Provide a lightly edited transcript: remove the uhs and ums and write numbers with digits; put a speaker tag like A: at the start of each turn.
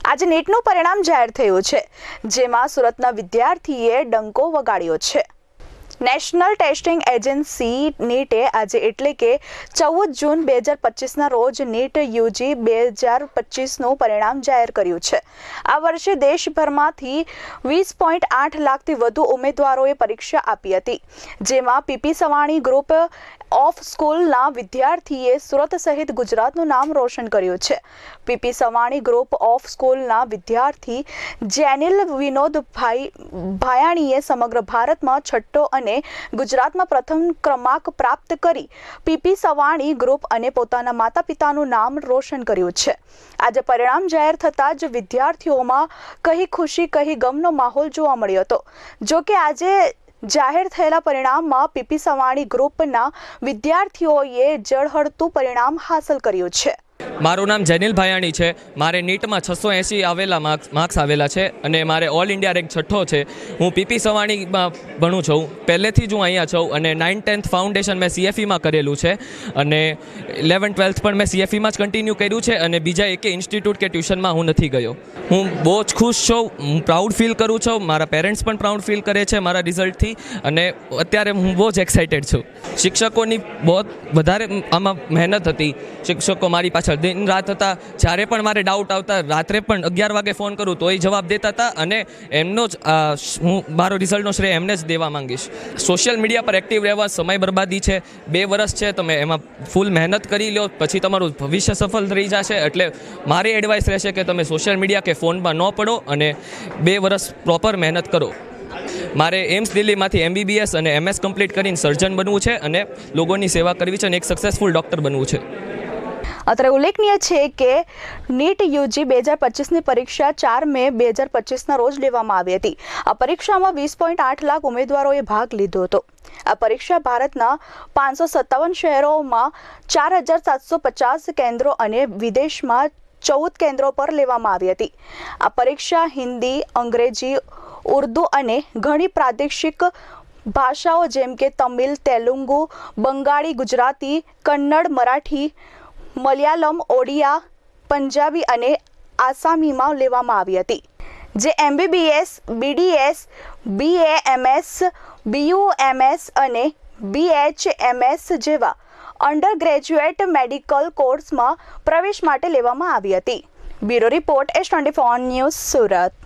A: આજે નીટનું પરિણામ જાહેર થયું છે, જેમાં સુરતના વિદ્યાર્થીએ ડંકો વગાડ્યો છે। નેશનલ ટેસ્ટિંગ એજન્સી નીટે આજે એટલે કે 14 જૂન 2025ના રોજ નીટ યુજી 2025નું પરિણામ જાહેર કર્યું છે। આ વર્ષે દેશભરમાંથી 20.8 લાખથી વધુ ઉમેદવારોએ પરીક્ષા આપી હતી, જેમાં પીપી સવાણી ગ્રુપ ઓફ સ્કૂલના વિદ્યાર્થીએ સુરત સહિત ગુજરાતનું નામ રોશન કર્યું છે। પીપી સવાણી ગ્રુપ ઓફ સ્કૂલના વિદ્યાર્થી જેનિલ વિનોદ ભાયાણીએ સમગ્ર ભારતમાં છઠ્ઠો અને ગુજરાતમાં પ્રથમ ક્રમાંક પ્રાપ્ત કરી પીપી સવાણી ગ્રુપ અને પોતાના માતા-પિતાનું નામ રોશન કર્યું છે। આજે પરિણામ જાહેર થતાં જ વિદ્યાર્થીઓમાં કહી ખુશી કહી ગમનો માહોલ જોવા મળ્યો હતો। જો કે આજે જાહેર થયેલા પરિણામમાં પીપી સવાણી ગ્રુપના વિદ્યાર્થીઓએ ઝળહળતું પરિણામ હાંસલ કર્યું છે।
B: મારું નામ જેનિલ ભાયાણી છે। મારે નીટમાં 680 આવેલા માર્ક્સ આવેલા છે અને મારે ઓલ ઇન્ડિયા રેન્ક છઠ્ઠો છે। હું પીપી સવાણીમાં ભણું છું, પહેલેથી જ હું અહીંયા છું અને 9th-10th ફાઉન્ડેશન મેં CFEમાં કરેલું છે અને 11th-12th પણ મેં CFEમાં જ કન્ટિન્યુ કર્યું છે અને બીજા એકે ઇન્સ્ટિટ્યૂટ કે ટ્યુશનમાં હું નથી ગયો। હું બહુ જ ખુશ છું, હું પ્રાઉડ ફીલ કરું છું, મારા પેરેન્ટ્સ પણ પ્રાઉડ ફીલ કરે છે મારા રિઝલ્ટથી અને અત્યારે હું બહુ જ એક્સાઇટેડ છું। શિક્ષકોની બહુ વધારે આમાં મહેનત હતી। શિક્ષકો મારી પાછળ દિન રાત હતા। જ્યારે પણ મારે ડાઉટ આવતા રાત્રે પણ 11 વાગે ફોન કરું તોય જવાબ દેતા હતા અને એમનો જ હું મારો રિઝલ્ટનો શ્રેય એમને જ દેવા માંગીશ। સોશિયલ મીડિયા પર એક્ટિવ રહેવા સમય બરબાદી છે, 2 વર્ષ છે, તમે એમાં ફૂલ મહેનત કરી લો પછી તમારું ભવિષ્ય સફળ થઈ જશે। એટલે મારી એડવાઇસ રહેશે કે તમે સોશિયલ મીડિયા કે ફોનમાં ન પડો અને 2 વર્ષ પ્રોપર મહેનત કરો। મારે એમ્સ દિલ્હીમાંથી MBBS અને MS કમ્પ્લીટ કરીને સર્જન બનવું છે અને લોકોની સેવા કરવી છે અને એક સક્સેસફુલ ડૉક્ટર બનવું છે।
A: અત્રે ઉલ્લેખનીય છે કે નીટ યુજી 2025ની પરીક્ષા 4 મે 2025ના રોજ લેવામાં આવી હતી। આ પરીક્ષામાં 20.8 લાખ ઉમેદવારોએ ભાગ લીધો હતો। આ પરીક્ષા ભારતના 557 શહેરોમાં 4750 કેન્દ્રો અને વિદેશમાં 14 કેન્દ્રો પર લેવામાં આવી હતી। આ પરીક્ષા હિન્દી, અંગ્રેજી, ઉર્દુ અને ઘણી પ્રાદેશિક ભાષાઓ જેમ કે તમિલ, તેલુગુ, બંગાળી, ગુજરાતી, કન્નડ, મરાઠી, મલયાલમ, ઓડિયા, પંજાબી અને આસામીમાં લેવામાં આવી હતી, જે MBBS, BDS, BAMS, BUMS અને BHMS જેવા અંડર ગ્રેજ્યુએટ મેડિકલ કોર્સમાં પ્રવેશ માટે લેવામાં આવી હતી। Bureau report S24 news, Surat.